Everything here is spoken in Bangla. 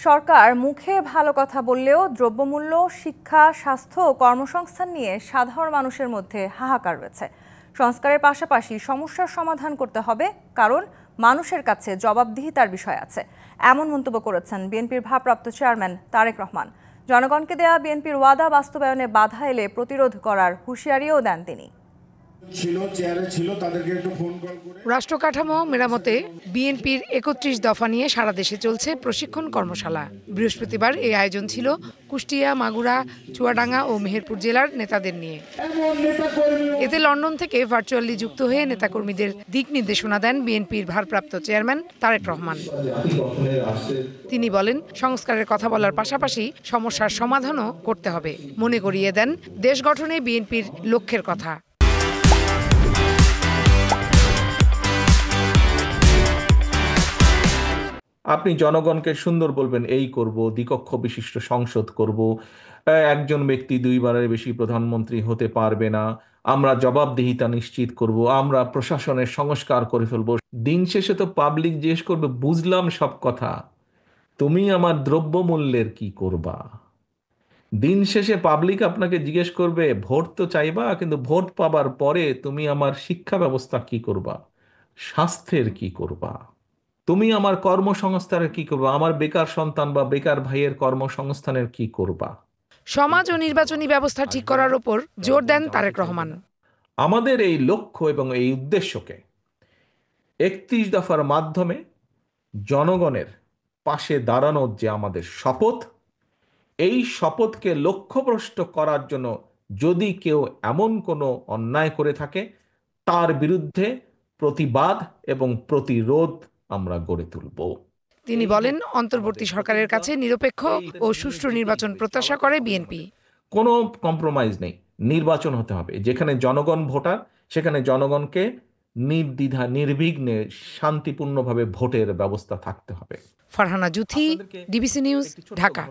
সরকার মুখে ভালো কথা বললেও দ্রব্যমূল্য, শিক্ষা, স্বাস্থ্য ও কর্মসংস্থান নিয়ে সাধারণ মানুষের মধ্যে হাহাকার রয়েছে। সংস্কারের পাশাপাশি সমস্যার সমাধান করতে হবে, কারণ মানুষের কাছে জবাবদিহিতার বিষয় আছে। এমন মন্তব্য করেছেন বিএনপির ভারপ্রাপ্ত চেয়ারম্যান তারেক রহমান। জনগণকে দেয়া বিএনপির ওয়াদা বাস্তবায়নে বাধা এলে প্রতিরোধ করার হুঁশিয়ারিও দেন তিনি। রাষ্ট্র কাঠামো মেরামতে বিএনপির ৩১ দফা নিয়ে সারা দেশে চলছে প্রশিক্ষণ কর্মশালা। বৃহস্পতিবার এই আয়োজন ছিল কুষ্টিয়া, মাগুরা, চুয়াডাঙ্গা ও মেহেরপুর জেলার নেতাদের নিয়ে। এতে লন্ডন থেকে ভার্চুয়ালি যুক্ত হয়ে নেতাকর্মীদের দিক নির্দেশনা দেন বিএনপির ভারপ্রাপ্ত চেয়ারম্যান তারেক রহমান। তিনি বলেন, সংস্কারের কথা বলার পাশাপাশি সমস্যার সমাধানও করতে হবে। মনে করিয়ে দেন দেশ গঠনে বিএনপির লক্ষ্যের কথা। আপনি জনগণকে সুন্দর বলবেন, এই করব, দ্বিকক্ষ বিশিষ্ট সংসদ করব, একজন ব্যক্তি দুইবারের বেশি প্রধানমন্ত্রী হতে পারবে না, আমরা জবাবদিহিতা নিশ্চিত করব, আমরা প্রশাসনের সংস্কার করে ফেলব। দিন শেষে তো পাবলিক জিজ্ঞেস করবে, বুঝলাম সব কথা, তুমি আমার দ্রব্যমূল্যের কি করবা? দিন শেষে পাবলিক আপনাকে জিজ্ঞেস করবে, ভোট তো চাইবা, কিন্তু ভোট পাবার পরে তুমি আমার শিক্ষা ব্যবস্থা কি করবা, স্বাস্থ্যের কি করবা, তুমি আমার কর্মসংস্থানের কি করবা, আমার বেকার সন্তান বা বেকার ভাইয়ের কর্মসংস্থানের কি করবা? সমাজ ও নির্বাচনী ব্যবস্থা ঠিক করার উপর জোর দেন তারেক রহমান। আমাদের এই লক্ষ্য এবং এই উদ্দেশ্যকে ৩১ দফার মাধ্যমে জনগণের পাশে দাঁড়ানোর যে আমাদের শপথ, এই শপথকে লক্ষ্যভ্রষ্ট করার জন্য যদি কেউ এমন কোনো অন্যায় করে থাকে, তার বিরুদ্ধে প্রতিবাদ এবং প্রতিরোধ আমরা গড়ে তুলব। তিনি বলেন, অন্তর্বর্তী সরকারের কাছে নিরপেক্ষ ও সুষ্ঠু নির্বাচন প্রত্যাশা করে বিএনপি। কোনো কম্প্রোমাইজ নেই, নির্বাচন হতে হবে। যেখানে জনগণ ভোটার, সেখানে জনগণকে নির্দ্বিধা নির্বিঘ্নে শান্তিপূর্ণভাবে ভোটের ব্যবস্থা থাকতে হবে। Farhana Juthi, DBC news, Dhaka.